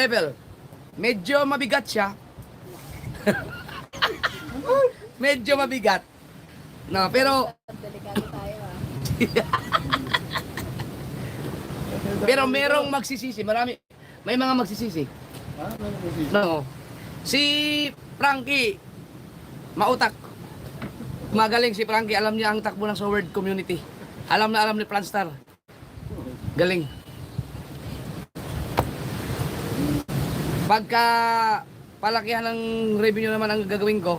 level. Medyo mabigat siya. Medyo mabigat. No, pero Delikado tayo ah. pero merong magsisisi, may mga magsisisi. No. Si Frankie mautak. Magaling si Frankie, alam niya ang takbo ng sa word community. Alam na alam ni Planstar. Galing. Pagka palakihan ng revenue naman ang gagawin ko,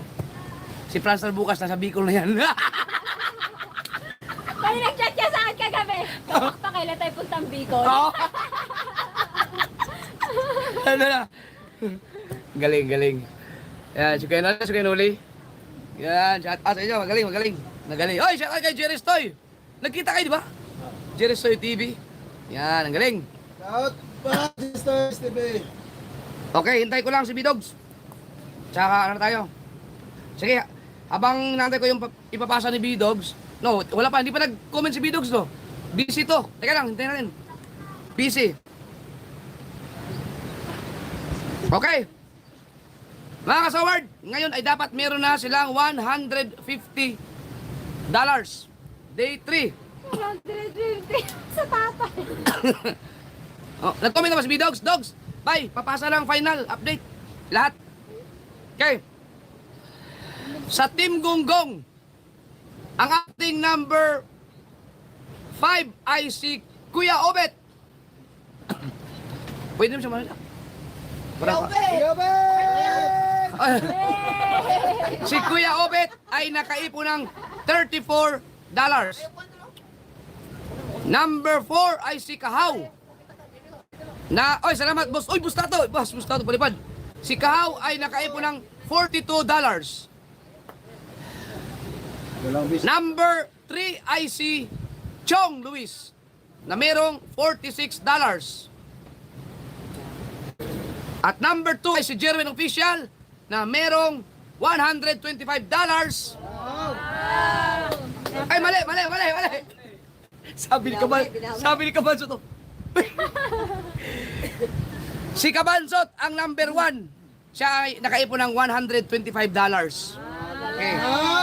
si Planstar bukas nasa Bicol na yan. May nag-chat ka sa akin kagabi. Pa kailan tayo puntang Bicol? Oo. Ano na? Galing, galing. Yan, si Kuya Noli. Yan, shout out sa inyo. Magaling, magaling. Nagaling. Oy, shout out kay Jerry Stoy. Nagkita kayo, di ba? Jerry Stoy TV. Yan, ang galing. Shout out, Sisters TV. Okay, hintay ko lang si B-Dogs. Tsaka ano tayo. Sige, habang nantay ko yung ipapasa ni B-Dogs. No, wala pa, hindi pa nag-comment si B-Dogs to. Busy to. Teka lang, hintayin natin. Busy. Okay. Mga kasaward, ngayon ay dapat meron na silang $150. Day 3. 150 sa tatay. Oh, nag-comment naman si B-Dogs. Dogs, bye. Papasa lang final update. Lahat. Okay. Sa Team Gonggong, ang ating number 5 ay si Kuya Obet. Pwede naman siya manila. Si Kuya Obet ay nakaipo ng $34. Number 4 ay si Kahaw. Oy, salamat boss. Oy, Bustato. Boss, Bustato palipad. Si Kahaw ay nakaipo ng $42. Number 3 ay si Chong Luis na merong $46. At number 2 ay si Jerwin Official na merong $125. Ay, mali. Sabi ni Kabansot to. Si Kabansot ang number 1. Siya ay nakaipon ng $125. Okay.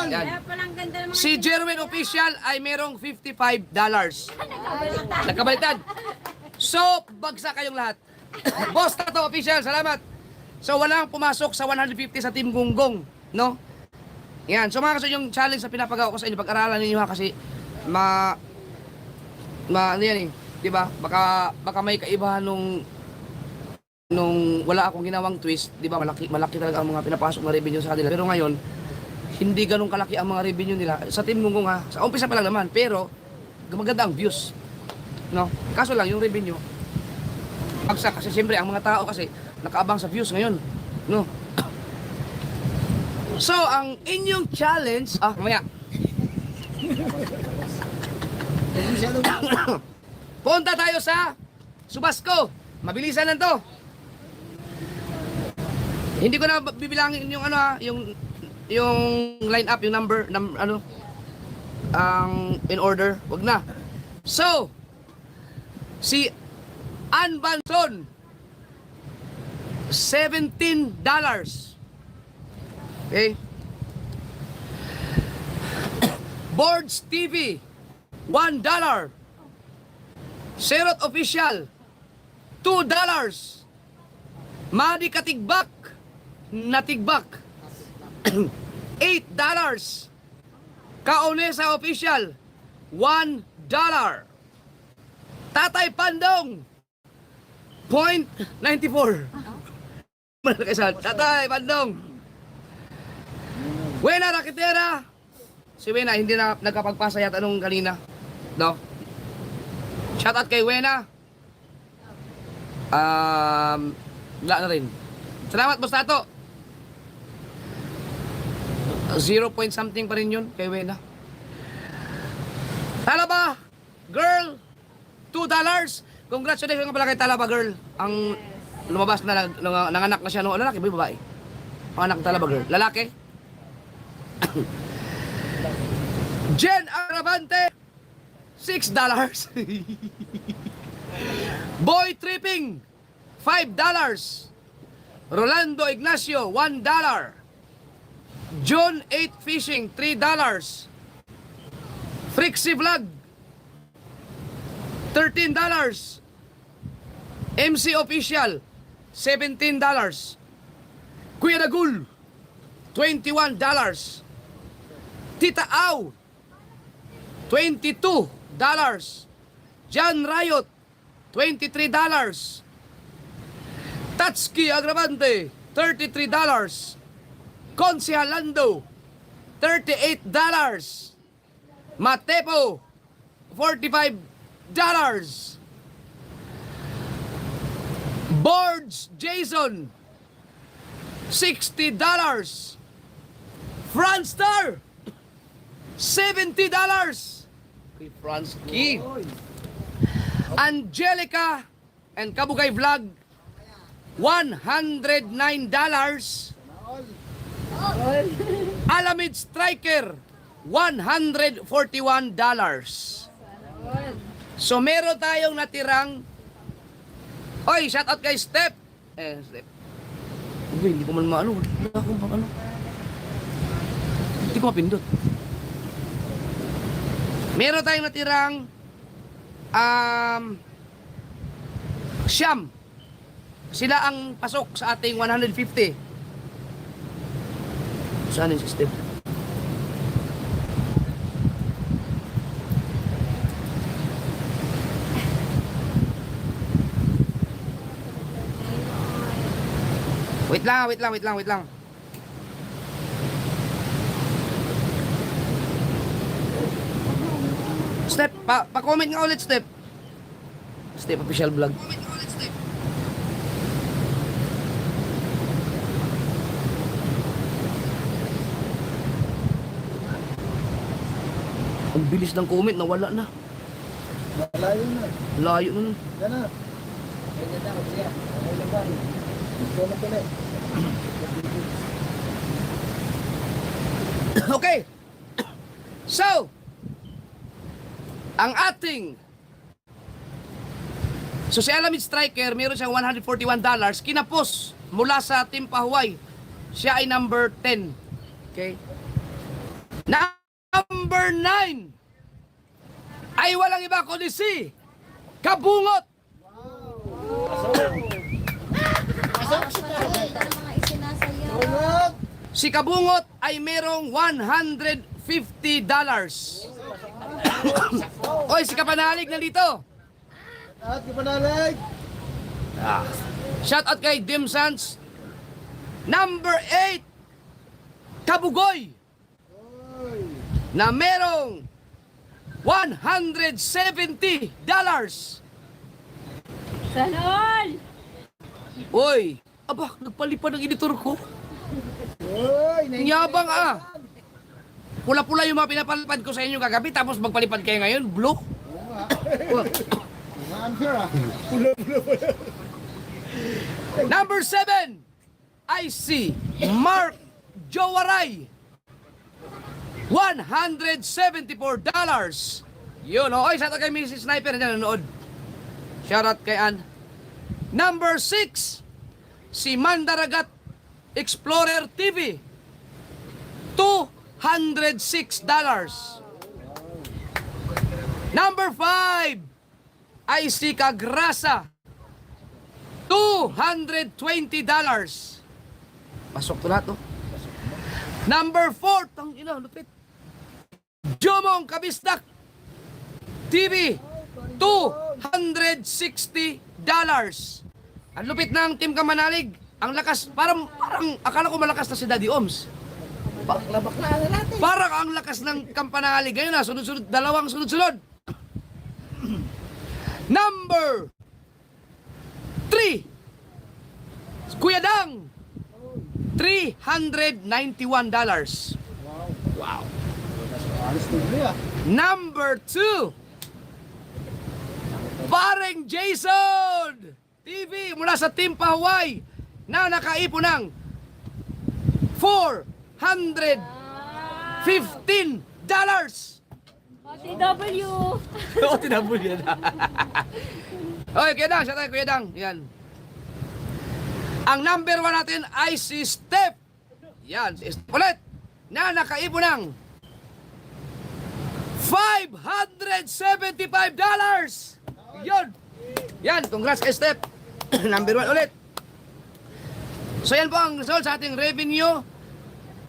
Yan. Kaya palang ganda ng mga... Si Jerwin Official ay merong $55. Nagkabaliktad. So, bagsak kayong lahat. Boss Tato Official, salamat. So, walang pumasok sa 150 sa Team Gonggong, no? Yan. So, mga kasi yung challenge na pinapagawa ko sa inyo, pag-aralan ninyo ha, kasi ano yan eh, di ba? Baka may kaibahan nung wala akong ginawang twist, di ba? Malaki talaga ang mga pinapasok na revenue sa kanila. Pero ngayon, hindi ganun kalaki ang mga revenue nila sa Team Gonggong ha. Sa umpisa pa lang naman, pero maganda ang views. No? Kaso lang yung revenue bagsak kasi siyempre ang mga tao kasi nakaabang sa views ngayon, no? So, ang inyong challenge, mamaya. Punta tayo sa Subasco. Mabilisan lang to. Hindi ko na bibilangin yung yung line up, yung number in order, wag na. So, si Ann Banson, $17. Okay. Boards TV, $1. Serot Official, $2. Madi Katigbak, Natigbak, $8. Kaonesa Official, $1. Tatay Pandong, .94. Tatay Pandong. Wena Rakitera. Si Wena hindi na nagkapagpasa yata nung kanina, no? Shout out kay Wena. Wala na rin. Salamat Boss Tato. 0 point something pa rin yun kay Wena. Talaba Girl, $2. Congratulations nga pala kay Talaba Girl. Ang lumabas na nanganak na siya nung lalaki ba babae? Panganak ng Talaba Girl. Lalaki? Jen Aravante, $6. Boy Tripping, $5. Rolando Ignacio, $1. John 8 Fishing, $3. Frixie Vlog, $13. MC Official, $17. Kuya Dagul, $21. Tita Au, $22. John Riot, $23. Tatsuki Agravante, $33. Consihal Lando, $38. Matepo, $45. Boards Jason, $60. Franstar, $70. Kay Franski. Angelica and Kabugay Vlog, $109. Alamid Striker, $141. So meron tayong natirang. Oy, shout out kay Step. Step. Uy, hindi ko man maano. Wala akong pang ano. Hindi ko mapindot. Meron tayong natirang siyam. Sila ang pasok sa ating 150. Saan yung system? Wait lang. Step, pa-comment nga ulit, Step. Step official vlog. Ang bilis ng comment, nawala na. Malayo na. Layo na nun. Yan na. Ganyan na, siya. Okay lang ba? Ito na pala. Okay. So, ang ating si Alamid Striker, meron siyang $141. Kinapos mula sa Team Pahuay. Siya ay number 10. Okay? Number 9 ay walang iba kundi si Kabungot. Tulog! Si Kabungot ay merong $150. Oy, si Kapanalig nandito. At kapanalig! Shout out kay Dim Sans. Number 8, Kabugoy, Oy! na merong $170. Sana all! Oy, aba, nagpalipad ang editor ko. Oy! Ang yabang ah. Pula-pula yung mga pinapalipad ko sa inyo kagabi, tapos magpalipad kayo ngayon, blue. Oo nga. Oh. Mga answer ah. Pula-pula pala. Number 7, I see Mark Jowaray, $174. Yun, oh. Oy, shout out kay Mrs. Sniper na nanonood. Shout out kay Ann. Number 6, si Mandaragat Explorer TV, $206. Number 5, ay si Kagrasa, $220. Pasok to lahat, oh. Number 4, tang ina, lupit. Jomong Kabistak TV, $260. Ang lupit ng Team Kamanalig. Ang lakas, parang akala ko malakas na si Daddy Oms. Bakla na natin. Parang ang lakas ng Kamanalig. Ngayon na, sunod-sunod, dalawang sunod-sunod. Number 3, Kuya Dang, $391. Wow. Alis tuloy ah. Number 2, Pareng Jason TV mula sa Team Pahuay na nakaipon ng $415. OTW! Oo, tinabol yan. Okay, Kuya Dang, siya tayo, Kuya Dang. Yan. Ang number 1 natin ay si Steph. Yan, si Steph ulit. Na nakaipon ng $575. Yun. Yan, congrats kay Steph. Number 1 ulit. So yan po ang result sa ating revenue.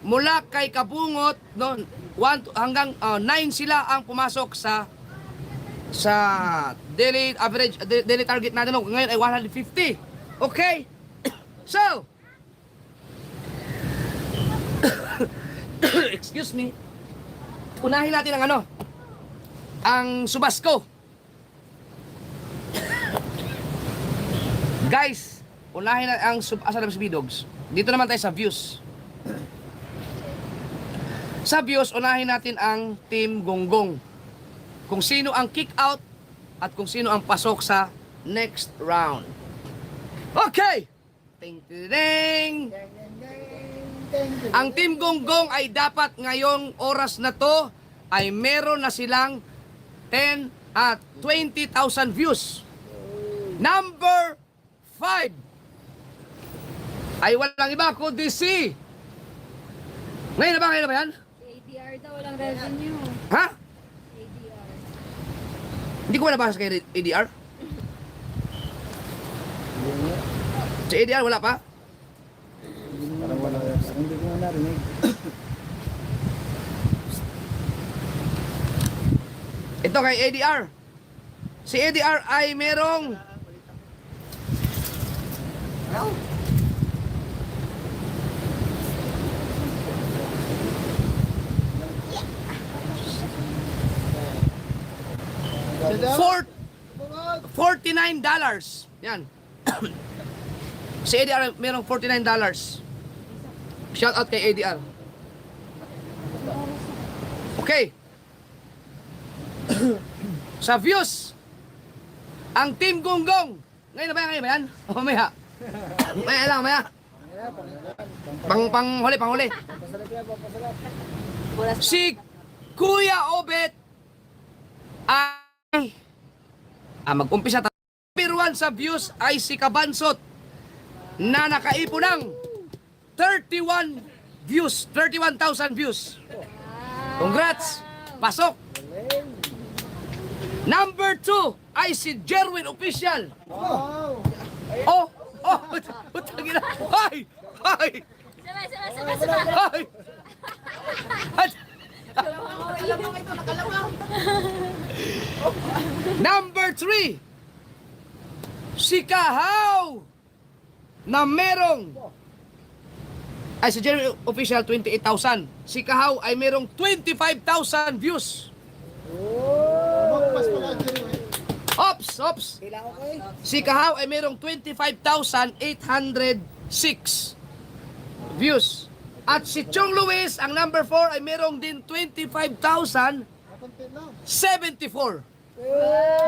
Mula kay Kabungot, no, 1 hanggang 9 sila ang pumasok sa daily average, daily target natin. No? Ngayon ay 150. Okay? So, excuse me. Unahin natin ang ang Subasco. Guys, unahin na ang Asa ng Dogs. Dito naman tayo sa views. Sa views, unahin natin ang Team Gonggong. Kung sino ang kick out at kung sino ang pasok sa next round. Okay! Ting ting. Ang Team Gonggong ay dapat ngayong oras na to ay meron na silang 10 at 20,000 views. Number 5 ay walang iba kundi si ngayon na ba yan? ADR daw, walang revenue. Ha? ADR. Hindi ko nabasa kay ADR. Sa ADR wala pa? Parang wala. Hindi ko na narinig. Ito kay ADR. Si ADR ay merong $49. Yan. Si ADR merong $49. Shout out kay ADR. Okay. Sa views, ang Team Gonggong. Ngayon na ba yan? O mamaya. Mamaya lang, mamaya. Panghuli. Si Kuya Obet ay mag-umpisa tayo. Number 1 sa views ay si Kabansot na nakaipon ng 31 views, 31,000 views. Congrats! Pasok! Number 2 ay si Jerwin Official. Wow! Putang ina. Ay! Sama. Ay! Number 3 si Kahaw na merong ay si Jeremy Official 28,000. Si Kahaw ay merong 25,000 views. Mas pala dyan eh. Ops. Si Kahaw ay merong 25,806 views. At si Chong Luis, ang number 4 ay merong din 25,074. Kapunti lang.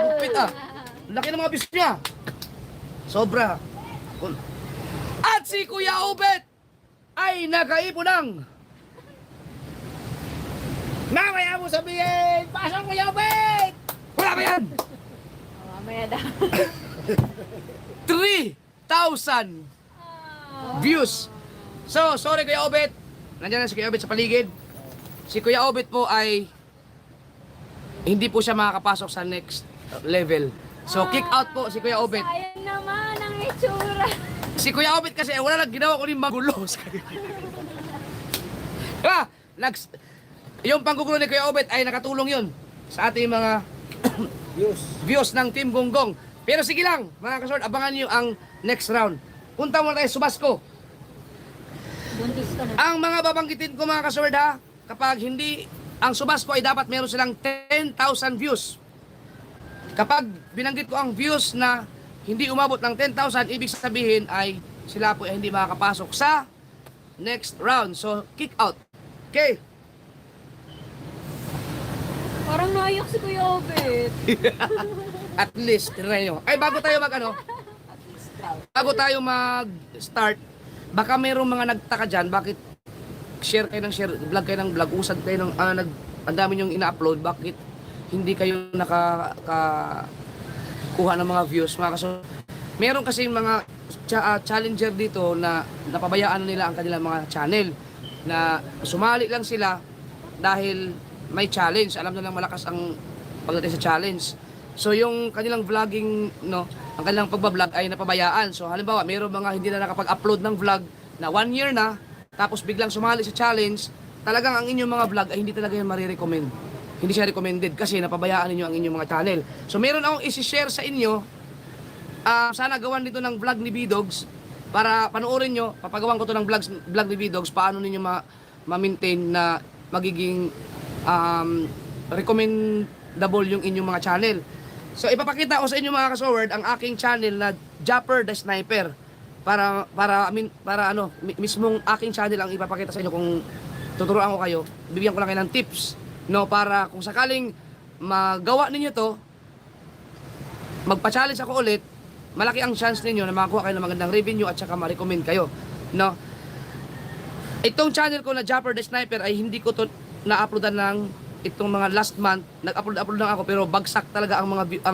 Lupit ah. Laki ng mga views niya. Sobra. At si Kuya Obet ay nakaipon ng Mamaya mo sabihin! Pasok Kuya Obet! wala ba yan? Mamaya daw. 3,000 views. So, sorry Kuya Obet. Nandiyan na si Kuya Obet sa paligid. Si Kuya Obet po ay hindi po siya makakapasok sa next level. So, kick out po si Kuya Obet. Sayang naman ang itsura. Si Kuya Obet kasi wala lang ginawa ko rin magulo. Ah, yung panggugulo ni Kuya Obet ay nakatulong yun sa ating mga views ng Team Gonggong. Pero sige lang, mga kasord, abangan nyo ang next round. Punta muna tayo sa Subasco. Buntis ka na. Ang mga babanggitin ko mga kasord ha, kapag hindi, ang Subasco ay dapat meron silang 10,000 views. Kapag binanggit ko ang views na hindi umabot ng 10,000, ibig sabihin ay sila po ay hindi makakapasok sa next round. So, kick out. Okay. Parang naiyak si Kuya Obet. At least, try nyo. Ay, bago tayo mag-start, baka mayroong mga nagtaka dyan, bakit share kayo ng share, vlog kayo ng vlog, usad kayo ng, ang dami nyong ina-upload, bakit hindi kayo kuha ng mga views, mga kaso, Meron kasi mga challenger dito na napabayaan nila ang kanilang mga channel na sumali lang sila dahil may challenge. Alam na lang malakas ang pagdating sa challenge. So yung kanilang vlogging, no, ang kanilang pagbablog ay napabayaan. So halimbawa, meron mga hindi na nakapag-upload ng vlog na 1 year na, tapos biglang sumali sa challenge, talagang ang inyong mga vlog ay hindi talaga yan marirecommend. Hindi siya recommended kasi napabayaan ninyo ang inyong mga channel. So meron akong isi-share sa inyo. Sana gawan dito ng vlog ni B-Dogs para panoorin nyo. Papagawan ko to ng vlog ni B-Dogs paano ninyo ma-maintain na magiging recommendable yung inyong mga channel. So ipapakita ko sa inyo mga kasoward ang aking channel na Japper the Sniper. Para mismong aking channel ang ipapakita sa inyo kung tuturuan ko kayo. Bibigyan ko lang kayo ng tips, no, para kung sakaling magawa ninyo to, magpa-challenge ako ulit, malaki ang chance ninyo na makakuha kayo ng magandang revenue at saka ma-recommend kayo, no. Itong channel ko na Japper the Sniper ay hindi ko to na-uploadan ng itong mga last month. Nag-upload lang ako pero bagsak talaga ang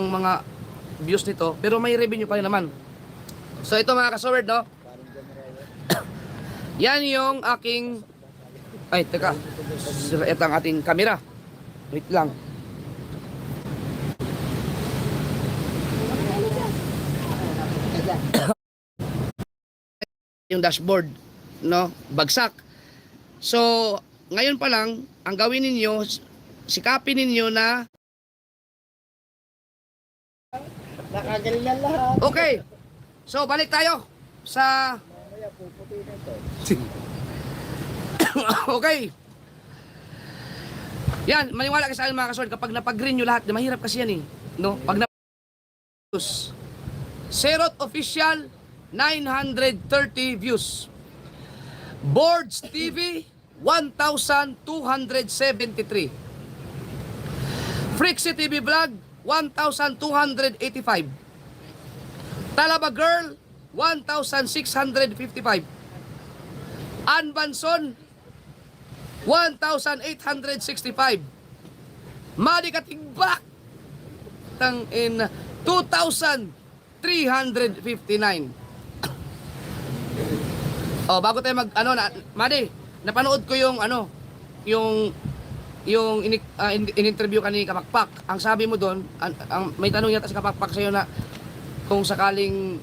mga views nito, pero may revenue pa rin naman. So ito mga kasoward, no. Yan yung aking teka. Ito ang ating camera. Wait lang. Yung dashboard, no, bagsak. So, ngayon pa lang, ang gawin ninyo, sikapin ninyo na Nakaganyan lahat. okay. So, balik tayo sa Mamaya puputi na ito. okay. Yan, maniwala kasi sa akin mga kasword, kapag napag-green nyo lahat, mahirap kasi yan eh. No? Pag Serot Official, 930 views. Boards TV, 1,273. Frixie TV Vlog, 1,285. Talaba Girl, 1,655. Ann Banson, 1,865. Madi Katigbak, tangin 2,359. Oh, bago tayo Madi, napanood ko yung in-interview ka ni Kapakpak. Ang sabi mo doon, may tanong yata si Kapakpak sa'yo na kung sakaling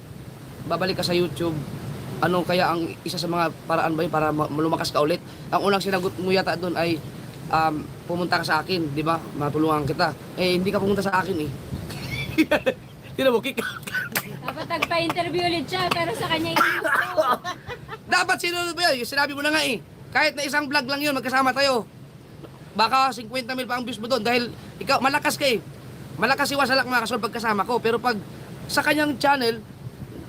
babalik ka sa YouTube, ano kaya ang isa sa mga paraan ba yun para lumakas ka ulit? Ang unang sinagot mo yata doon ay pumunta ka sa akin, di ba? Matulungan kita. Eh, hindi ka pumunta sa akin eh. Tinabukik. Dapat nagpa-interview ulit siya, pero sa kanya yung gusto. Dapat sinunod mo yun. Sinabi mo na nga eh. Kahit na isang vlog lang yun, magkasama tayo. Baka 50 mil pa ang views mo doon dahil ikaw, malakas ka eh. Malakas si Wasalak mga kasol pagkasama ko. Pero pag sa kanyang channel,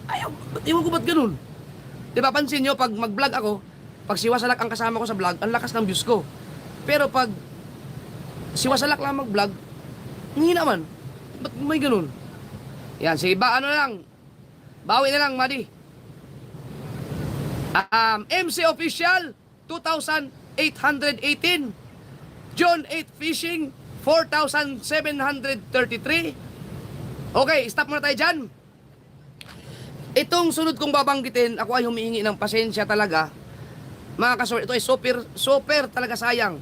ayaw, iwan ko ba't ganun? Diba, pansin nyo, pag mag-vlog ako, pag si Wasalak ang kasama ko sa vlog, ang lakas ng views ko. Pero pag si Wasalak lang mag-vlog, hindi naman. Ba't may ganun? Yan, sige ba, ano na lang, bawi na lang, Madi. MC Official, 2,818. John 8 Fishing, 4,733. Okay, stop muna tayo dyan. Itong sunod kong babanggitin, ako ay humihingi ng pasensya talaga. Mga kasor, ito ay super talaga sayang.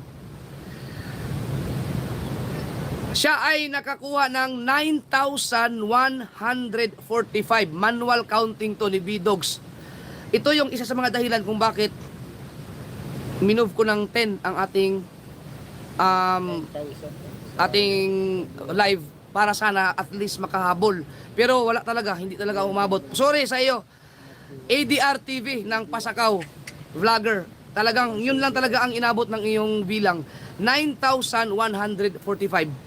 Siya ay nakakuha ng 9,145. Manual counting to ni B-Dogs. Ito yung isa sa mga dahilan kung bakit minove ko ng 10 ang ating live para sana at least makahabol. Pero wala talaga, hindi talaga umabot. Sorry sa iyo. ADR TV ng Pasakaw vlogger. Talagang yun lang talaga ang inabot ng iyong bilang. 9,145.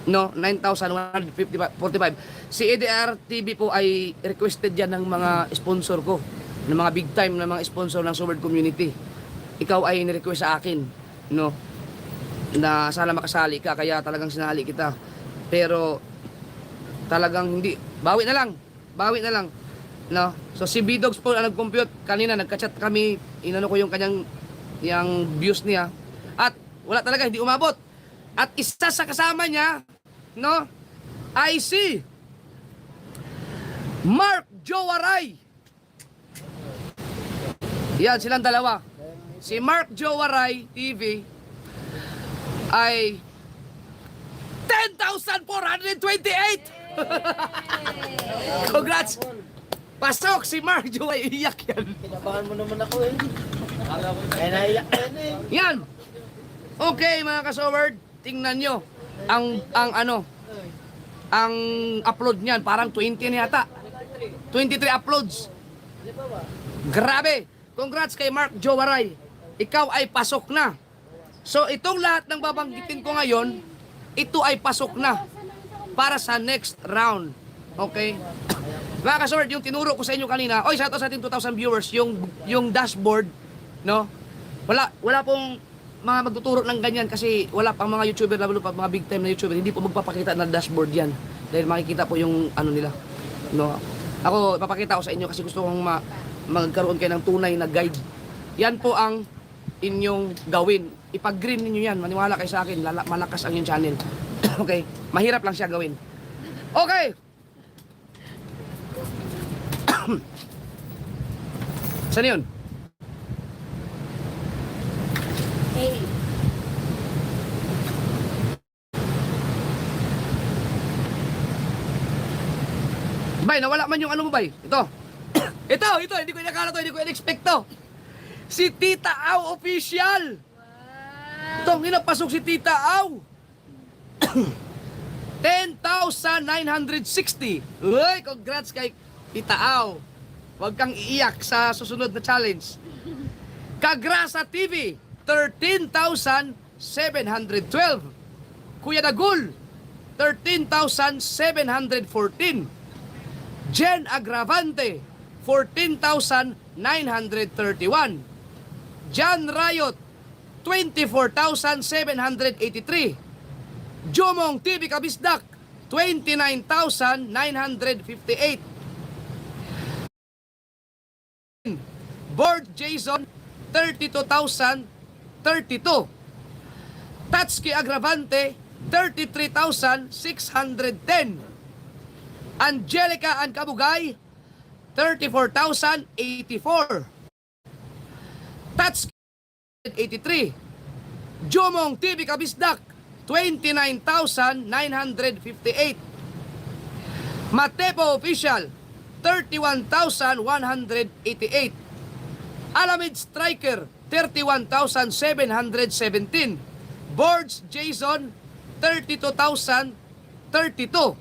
No, 9,145. Si ADR TV po ay requested yan ng mga sponsor ko, ng mga big time na mga sponsor ng Sword Community. Ikaw ay ni-request sa akin, no, na sana makasali ka, kaya talagang sinali kita. Pero talagang hindi, bawi na lang, no. So si B-Dogs po ang nag-compute kanina, nagka-chat kami, inano ko yung kanyang views niya at wala talaga, hindi umabot. At isa sa kasama niya, no, ay si Mark Jowaray. Yan, silang dalawa. Si Mark Jowaray TV ay 10,428! Congrats! Pasok si Mark Jowaray. Iyak yan. Kinabahan mo naman ako eh. Kaya naiyak na yan eh. Yan. Okay, mga kasoward. Tingnan nyo. Ang upload niyan, parang 20 na yata. 23 uploads. Grabe. Congrats kay Mark Jowaray. Ikaw ay pasok na. So, itong lahat ng babanggitin ko ngayon, ito ay pasok na para sa next round. Okay? Mga kasword, yung tinuro ko sa inyo kanina, oy, sa ating 2,000 viewers, yung dashboard, no? Wala pong mga magtuturo ng ganyan kasi wala pang mga YouTuber, lalo pa mga big time na YouTuber, hindi po magpapakita ng dashboard yan. Dahil makikita po yung ano nila, no? Ako, ipapakita ko sa inyo kasi gusto kong magkaroon kayo ng tunay na guide. Yan po ang inyong gawin. Ipag-green ninyo yan, maniwala kayo sa akin, malakas ang yung channel. Okay? Mahirap lang siya gawin. Okay! Saan yun? Hey. Bay, nawala man yung ano mo, Bay. Ito. ito, hindi ko inakala to, hindi ko in-expect to. Si Tita Au Official. Ito, pinapasok si Tita Au. 10,960. Uy, congrats kay Tita Au. Huwag kang iiyak sa susunod na challenge. Kagrasa TV, 13,712. Kuya Dagul, 13,714. Jen Agravante, 14,931. Jan Riot, 24,783. Jomong TV Kabisdak, 29,958. Board Jason, 32,032. Tatsuki Agravante, 33,610. Angelica Ancabugay, 34,084. Tatsuki 83. Jomong TV Kabisdak, 29,958. Matepo Official, 31,188. Alamid Striker, 31,717. Boards Jason, 32,032.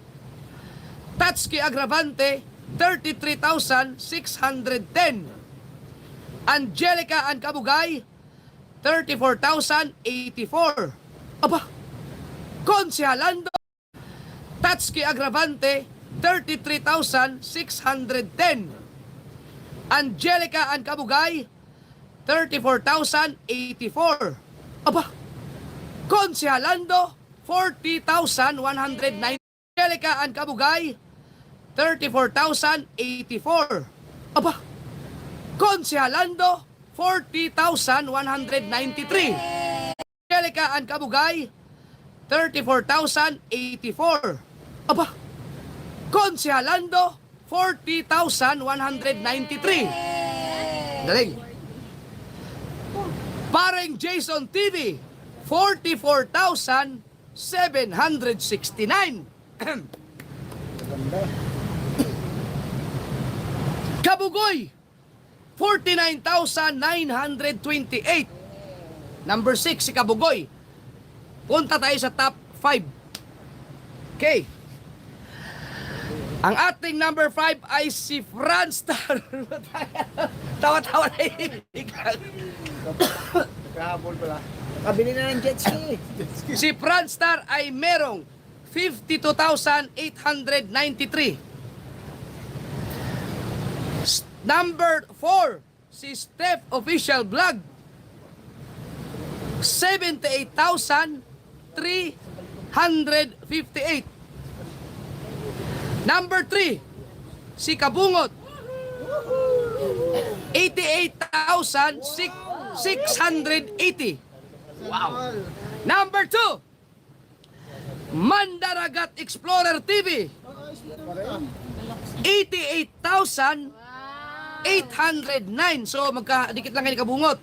Tatsuki Agravante, 33,610. Angelica Ancabugay, 34,084. Aba, Konsehalando, Tatsuki Agravante, 33,610. Angelica Ancabugay, 34,084. Aba, Konsehalando, 40,109. Angelica Ancabugay, 34,084. Aba, Konsehalando, 40,193. Angelica Ancabugay, 34,084. Aba, Konsehalando, 40,193. Galing. Paring Jason TV, 44,769. Kabugoy, 49,928. Number 6 si Kabugoy. Punta tayo sa top 5. Okay. Ang ating number 5 ay si Franstar. Tawa-tawa na ibigan. Nakahabol pala. Nakabili na ng jet ski. Si Franstar ay merong 52,893. Number 4, si Steph Official Vlog. 78,358. Number 3, si Kabungot. 88,680. Wow. Number 2, Mandaragat Explorer TV. 88,809. So magkadikit lang kayo kabungot.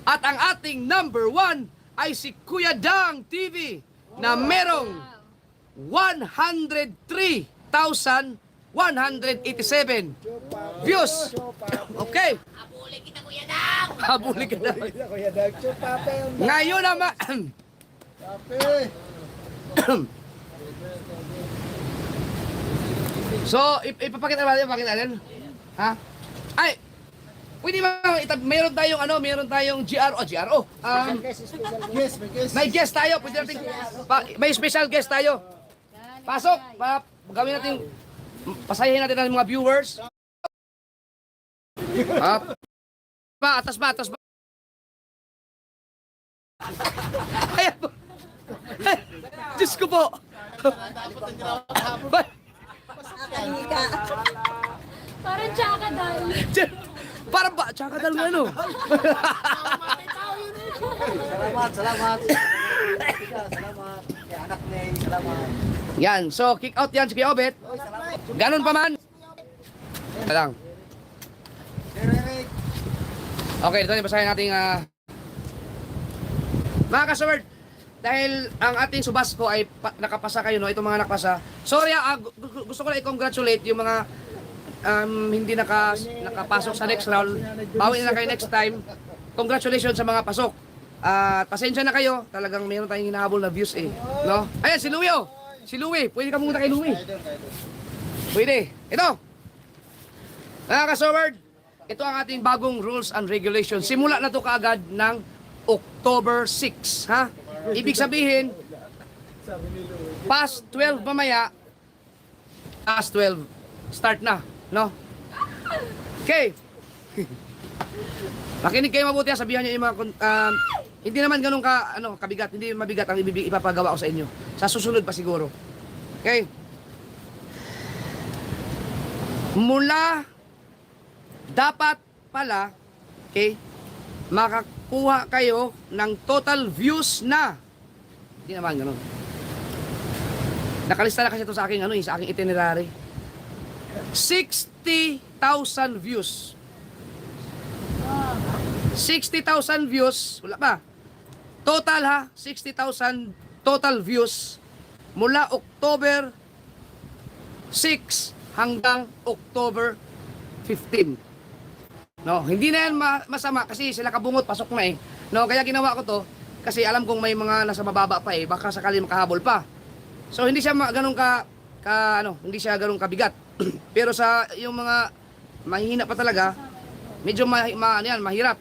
At ang ating number 1 ay si Kuya Dang TV na merong 103,187 views. Okay. Habulin kita, Kuya Dang. Habulin kita. Kuya Dag, chupape yung Ngayon naman. pape. So, ipapakita natin. Ha? Ay, pwede ba, meron tayong GRO. Yes, may guest. May guest tayo, pwede natin, may special guest tayo. Pasok, gawin natin, pasayahin natin ang mga viewers. Atas ba? Ayan po. Diyos ko po. Parang tsaka dahil. Parang ba? Tsaka dal nga ano? Salamat. Salamat. Kaya anak ni, salamat. Yan, so kick out yan si Kuya Obet. Ganon pa man. Ito lang. Eric. Okay, ito basahin natin mga kasaward, dahil ang ating subas ko ay nakapasa kayo, no? Itong mga nakapasa. Sorry, gusto ko na i-congratulate yung mga hindi nakapasok sa next round. Bawi na kayo next time. Congratulations sa mga pasok. Pasensya na kayo, talagang mayroon tayong hinahabol na views eh. No? Ayan, si Louie oh. Si Louie, pwede ka pumunta kay Louie. Pwede. Ito. Mga kasaward, ito ang ating bagong rules and regulations. Simula na to kaagad ng October 6, ha? Ibig sabihin, past 12 mamaya, past 12, start na, no? Okay. Makinig kayo mabuti, sabihan niyo yung mga, hindi naman ganun kabigat, hindi mabigat ang ipapagawa ko sa inyo. Sa susunod pa siguro. Okay? Dapat pala, okay, makakuha kayo ng total views na, hindi naman ganun. Nakalista na kasi ito sa aking, sa aking itinerary. 60,000 views. 60,000 views, wala pa. Total ha, 60,000 total views mula October 6 hanggang October 15. No, hindi na yan masama kasi sila kabungot, pasok na eh. No, kaya ginawa ko to kasi alam kong may mga nasa mababa pa eh, baka sakali makahabol pa. So hindi siya ganun hindi siya ganun kabigat. Pero sa yung mga mahihina pa talaga, medyo mahirap.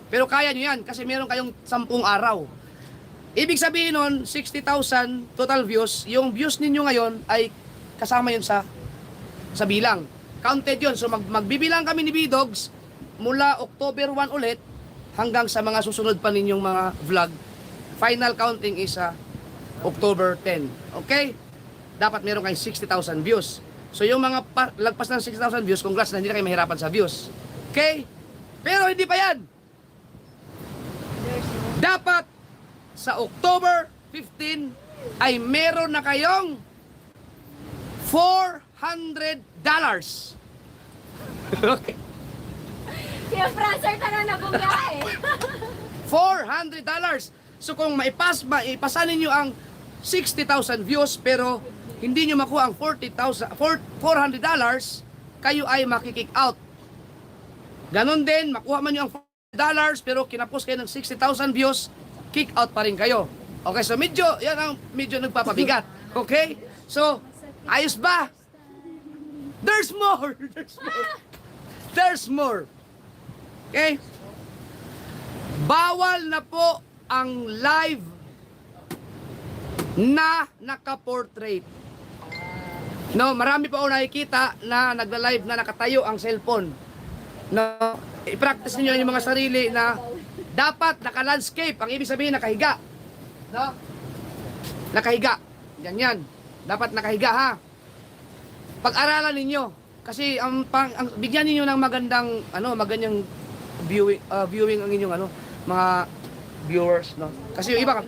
Pero kaya nyo yan kasi meron kayong 10 araw. Ibig sabihin nun, 60,000 total views. Yung views ninyo ngayon ay kasama yun sa bilang. Counted yun. So magbibilang kami ni B-Dogs mula October 1 ulit hanggang sa mga susunod pa ninyong mga vlog. Final counting is October 10. Okay? Dapat meron kayong 60,000 views. So yung mga lagpas ng 60,000 views, congrats na hindi na kayo mahirapan sa views. Okay? Pero hindi pa yan. Dapat sa October 15 ay meron na kayong $400. Okay. Kaya Francer na nabumiyahe. $400. So kung maipasa ninyo ang 60,000 views pero hindi nyo makuha ang $400, kayo ay makikick out. Ganon din, makuha man nyo ang $400 pero kinapos kayo ng 60,000 views, kick out pa rin kayo. Okay, so yan ang medyo nagpapabigat. Okay? So, ayos ba? There's more! There's more! Okay? Bawal na po ang live na naka-portrait. No, marami pa ako nakikita na nagla-live na nakatayo ang cellphone. No, i-practice niyo yung mga sarili na dapat naka-landscape. Ang ibig sabihin nakahiga. No? Nakahiga. Ganyan. Dapat nakahiga ha. Pag-aralan ninyo kasi bigyan niyo ng magandang magandang viewing ang inyong mga viewers, no. Kasi yung iba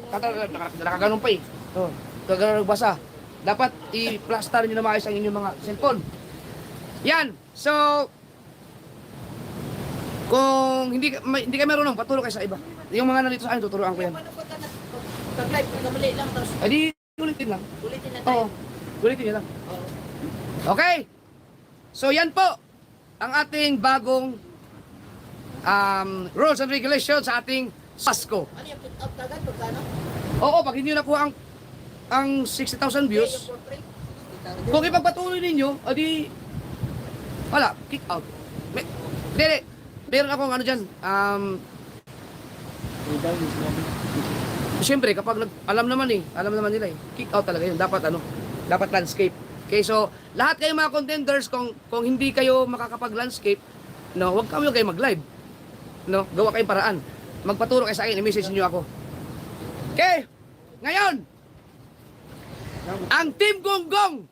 nakaganon pa eh. Oh, kagano nagbasa. Dapat i-plaster niyo na maayos ang inyong mga cellphone. Yan. So, kung hindi kayo marunong, paturo kayo sa iba. Yung mga nandito sa akin, tuturuan ko yan. Paano pagka nag-live, pagkamali lang, tapos Ay, di, ulitin lang. ulitin na Oo. tayo. Ulitin nyo lang. Oo. Okay. So, yan po ang ating bagong rules and regulations sa ating Pasko. Ano yung put out kagad, pagkano? Oo, pag hindi nyo nakuha ang 60,000 views, Yung portrait. kung ipagpatuloy ninyo, adi, wala, kick out. Hindi, meron akong ano dyan, siyempre, kapag alam naman nila kick out talaga yun, dapat landscape. Okay, so, lahat kayo mga contenders, kung hindi kayo makakapag-landscape, no, huwag kayo mag-live. No, gawa kayong paraan. Magpaturo kayo sa akin, i-message niyo ako. Okay, ngayon, ang Team Gonggong,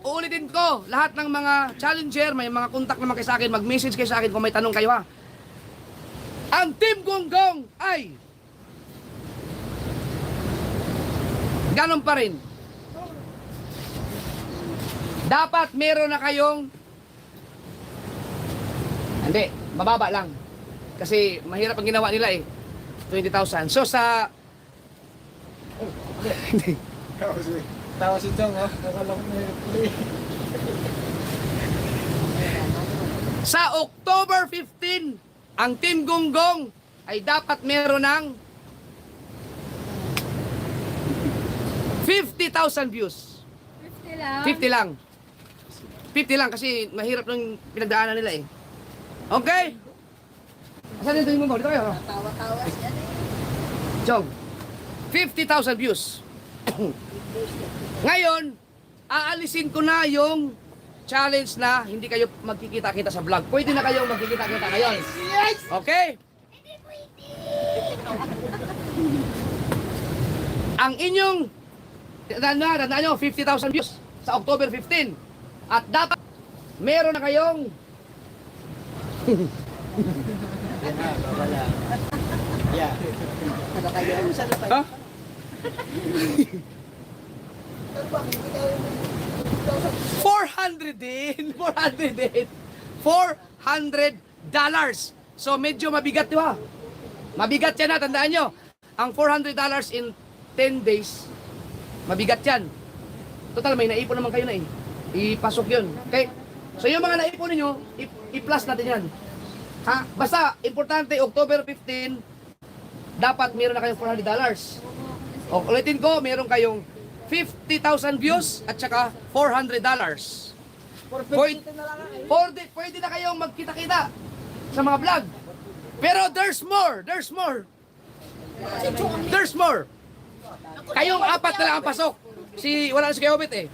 uulitin ko, lahat ng mga challenger, may mga contact naman kayo sa akin, mag-message kayo sa akin kung may tanong kayo ha. Ang Team Gonggong ay ganon pa rin. Dapat meron na kayong hindi, mababa lang. Kasi mahirap ang ginawa nila eh. 20,000. So sa Tawa si Chong, oh. Nakala ko na play. sa October 15, ang Team Gonggong ay dapat meron ng 50,000 views. 50 lang. 50 lang. 50 lang kasi mahirap nung pinagdaanan nila eh. Okay? Asan yung Team Gonggong? Dito kayo. Tawa-tawa siya eh. Chong, 50,000 views. Ngayon, aalisin ko na yung challenge na hindi kayo magkikita-kita sa vlog. Pwede na kayong magkikita-kita ngayon. Okay? Ang inyong, tandaan nyo, 50,000 views sa October 15. At dapat, meron na kayong Wala. Yeah. Ano kayo? Saan na tayo? ha? Ano ba? Hindi tayo 400 din. 400 din. $400. So medyo mabigat 'di ba? Mabigat 'yan na, tandaan nyo. Ang $400 in 10 days, mabigat 'yan. Total may naipon naman kayo na eh. Ipasok 'yun. Okay? So yung mga naipon niyo, i-plus natin 'yan. Ha? Basta importante October 15 dapat meron na kayong $400. O ulitin ko, meron kayong 50,000 views at saka $400. Pwede na kayong magkita-kita sa mga vlog. Pero there's more. There's more. Kayong apat na lang ang pasok. Wala na si Kuya Obet eh.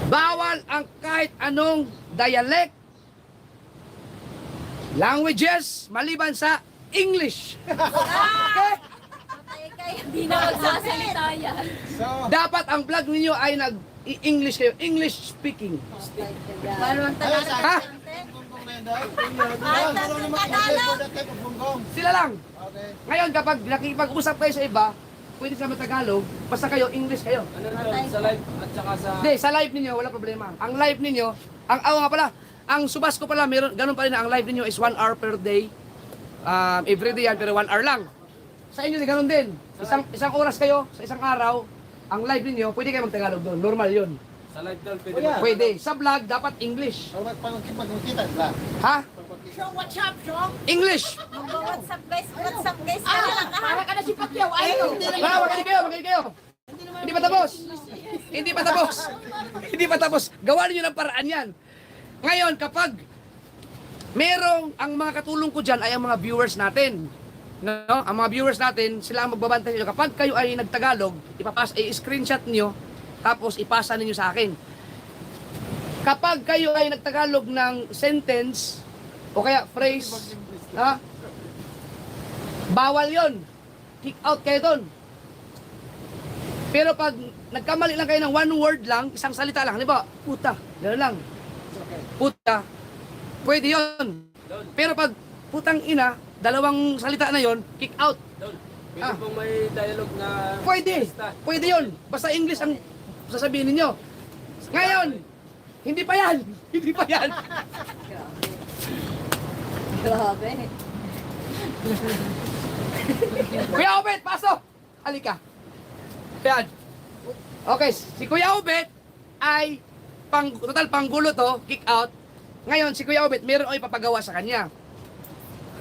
Bawal ang kahit anong dialect, languages, maliban sa English. Okay? Hindi na magsasalita yan. So, Dapat ang vlog ninyo ay nag-English kayo. English speaking. Paano ang ayun, Ha? Gonggong na yun daw. Marunong naman mag-record that type of Gonggong. Sila lang. Okay. Ngayon, kapag nakikipag-usap kayo sa iba, pwede sa Tagalog, basta kayo, English kayo. Ano doon, sa live at saka sa... Hindi, sa live ninyo, wala problema. Ang live ninyo, nga pala, ang Subasco pala, ganun pa rin na ang live ninyo is 1 hour per day. Every day yan, pero 1 hour lang. Sa inyo, ganun din. Isang oras kayo, sa isang araw, ang live ninyo, pwede kayo mag-Tagalog doon. Normal yun. Sa live doon, pwede Kuya. ba? Pwede. Sa vlog, dapat English. So, pag-magkita, ba? Ha? Show, what's up, show? English! WhatsApp guys, Ano lang Para ka na si Pacquiao. Ayaw. Magaling kayo. Hindi pa tapos. Hindi pa tapos. Gawa niyo ng paraan yan. Ngayon, kapag merong, ang mga katulong ko dyan ay ang mga viewers natin. No? Ang mga viewers natin, sila ang magbabantay nyo. Kapag kayo ay nagtagalog, i-screenshot nyo, tapos ipasa ninyo sa akin. Kapag kayo ay nagtagalog ng sentence, o kaya phrase, ha? Bawal yon. Kick out kayo doon. Pero pag nagkamali lang kayo ng one word lang, isang salita lang, di ba? Puta, gano'n lang. Puta, pwede yon. Pero pag putang ina, dalawang salita na yon, kick out. Pwede pong may dialogue na... Pwede. Basta. Pwede yon. Basta English ang sasabihin ninyo. Ngayon, hindi pa yan. Hindi pa yan. Grabe. Kuya Obet, pasok! Halika. Yan. Okay, si Kuya Obet ay total panggulo to, kick out. Ngayon, si Kuya Obet, meron o ipapagawa sa kanya.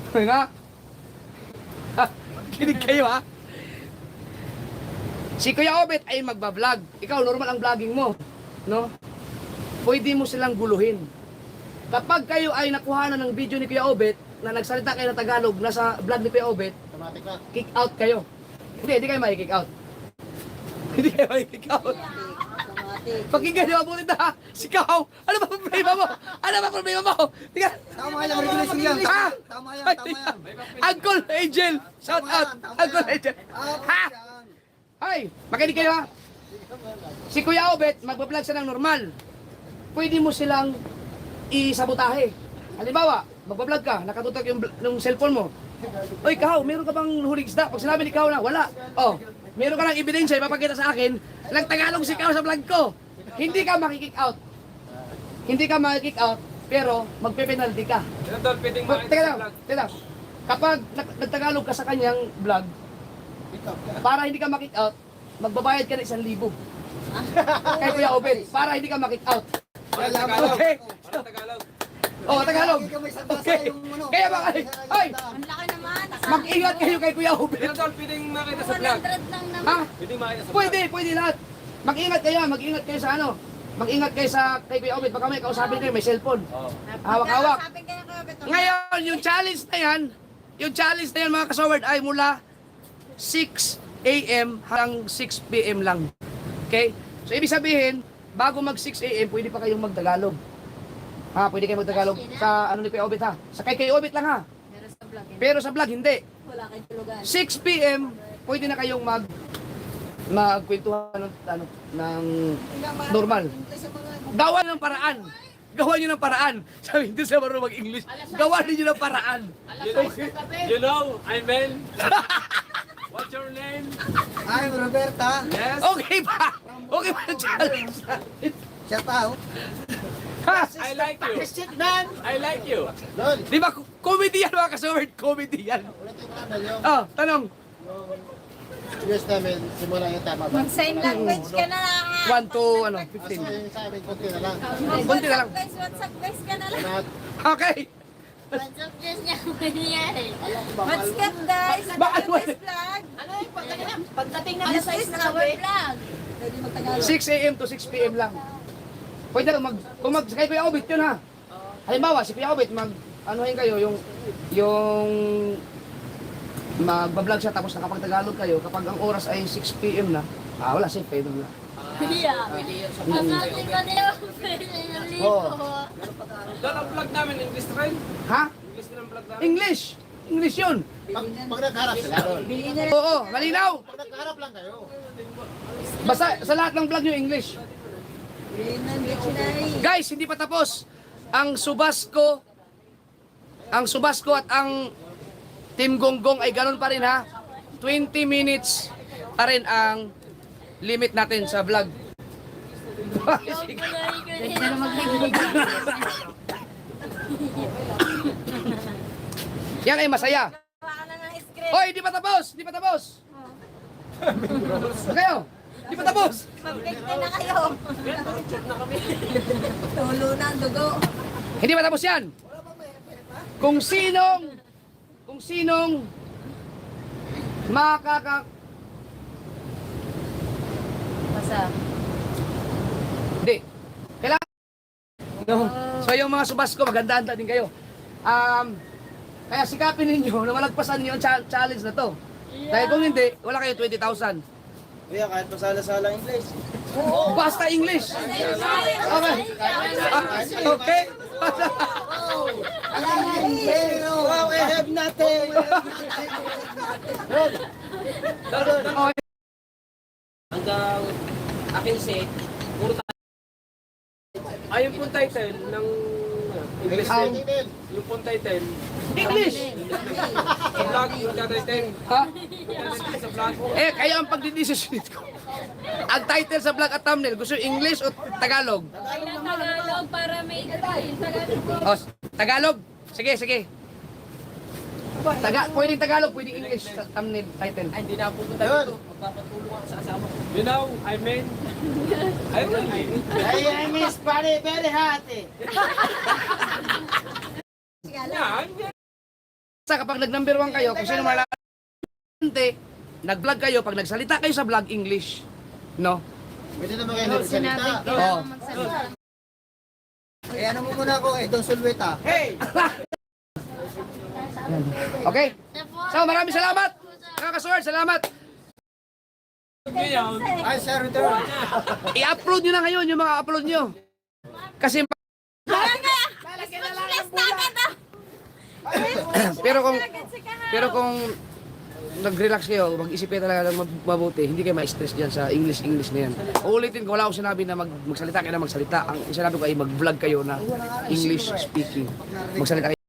Okay nga? Kinig kayo ha? Si Kuya Obet ay magbablog. Ikaw, normal ang vlogging mo. No? Pwede mo silang guluhin. Kapag kayo ay nakuhanan ng video ni Kuya Obet, na nagsalita kayo ng Tagalog, nasa vlog ni Kuya Obet, Automatic na. kick out kayo. Hindi kayo mai-kick out. Hindi kayo mai-kick out. Pakinggan niyo mabuti na ha. Sikaw, ano ba problema mo? Ano ba problema mo? Tika. Tama yan, regulation yan. Ha? Tama yan, tama yan. Uncle Angel, shout out. Uncle Angel. Ha? Ay, makinig kayo ha. Si Kuya Obet, magbablog siya ng normal. Pwede mo silang isabotahe. Halimbawa, magbablog ka, nakatutok yung cellphone mo. Oy, Kahaw, meron ka bang huling isda? Pag sinabi ni Kahaw na, wala. Oh, meron ka ng ebidensya, ipapakita sa akin, lang Tagalog si Kahaw sa vlog ko. Hindi ka makikick out. Hindi ka makikick out, pero magpe-penalty ka. Yan tol, pwedeng makita Teka sa lang, vlog. teka lang. Kapag nagtagalog ka sa kanyang vlog, para hindi ka makick out, magbabayad ka ng 1,000. Kay Kuya Obet, para hindi ka makick out. Parang Tagalog. Okay. Parang Tagalog. Oh, Tagalog. Okay. Kaya ba kayo? Ay, Ang laki naman. mag-ingat kayo kay Kuya Obet. Yan tol, pwedeng makita sa vlog. 100 lang naman. Ha? Pwedeng makita sa vlog. Pwede lahat. Mag-ingat kayo sa ano. Mag-ingat kayo sa kay Kuya Obet. Baka may kausapin kayo, may cellphone. Oo. Hawak-hawak. Sabi kayo kayo, Beto. Ngayon, yung challenge na yan mga kasaward ay mula 6 a.m. hanggang 6 p.m. lang. Okay? So, ibig sabihin, bago mag 6 a.m., pwede pa kayong magtagalog. Ha, pwede kayo magtagalog sa ano ni Kuya Obet ha. Sa kay Kuya Obet lang ha. Pero sa vlog, Pero sa vlog, hindi. wala kayong tulugan. 6 p.m., pwede na kayong magkwentuhan ng normal. Gawa ng paraan. Gawa nyo ng paraan. Sabi, hindi sa marunong mag-English. Gawa niyo ng paraan. Okay. You know, I'm Ben. What's your name? I'm Roberta. Yes. Okay ba? Okay ba ang challenge? Shout out. Ha? I like you. Shit, man. I like you. Lol, Di ba, comedy yan mga kasaward? Comedy yan. ulitin ko naman yung Oh, tanong. news namin, simula yung tama ba? Mag-sign language ka na lang. 1 to, Kasi 15. yung sa amin, konti na lang. Konti na lang. WhatsApp guys ka na lang. Lahat, Okay. WhatsApp guys niya. Mangyayari. alam ko ba? What's up guys? Bakit Nag-guys vlog. Ano yung pagdating na sa size na vlog? Pwede magtagalog. 6 a.m. to 6 p.m. lang. Pwede lang kung kay Kuya Obet yun ha. Halimbawa, si Kuya Obet, anuhin kayo, yung magbablog siya tapos nakapagtagalog kayo, kapag ang oras ay 6 p.m. na, wala, safe kayo doon na. Yeah. Pagdating ka nila. Oo. Tol, ang vlog namin, English rin. Ha? English din ang vlog namin. English! English yun! Pag nagharap sila, Lol. Oo, malinaw! Pag nagharap lang kayo. Basta sa lahat ng vlog nyo, English. Guys, hindi pa tapos. Ang Subasco at ang Team Gonggong ay ganun pa rin ha. 20 minutes pa rin ang limit natin sa vlog. Yan ay masaya. Hoy, hindi pa tapos! Hindi pa tapos! Kayo! Hindi pa tapos! Mag-cake na kayo. Tulo na ang dugo. Hindi pa tapos yan! Kung sinong Basta. Hindi. Kailangan. No. So yung mga Subasco, magandaan din kayo. Kaya sikapin ninyo na malagpasan niyo ang challenge na to. Dahil kung hindi, wala kayo 20,000. Kuya, kahit pasala-sala English. Basta English. Okay. Okay. Wow, I have nothing. Okay. Hanggang akin set, puro tayo. Ayun po title ng English Ang din. Yung pong title. English. Sa vlog, yung title. Ha? Sa vlog. Eh, kayo ang pagdidesisyon ko. Ang title sa vlog at thumbnail, gusto yung English o Tagalog? Kailan Tagalog para may Tagalog po. O, Tagalog? Sige, sige. Pwedeng Tagalog, pwedeng English sa thumbnail title. Ay, hindi na ako pupunta dito. Magpapatulong ako sa asawa ko. You know, I mean, I miss Buddy very hot eh. yan. Sa kapag nag-number 1 kayo, kung sino malalaman, nag-vlog kayo, pag nagsalita kayo sa vlog, English. No? Pwede naman kayo nagsalita. Oo. Eh ano mo muna ako, Idong Sulweta. Hey! Okay? So, maraming salamat! Kakasuward, salamat! Ngayon, Ay, sir, return. I-upload nyo na ngayon yung mga upload nyo. Kasi, pero kung nag-relax kayo, mag-isip kayo talaga ng mabuti, hindi kayo ma-stress dyan sa English na yan. Uulitin ko, wala akong sinabi na magsalita kayo na magsalita. Ang sinabi ko ay mag-vlog kayo na English speaking. Magsalita kayo.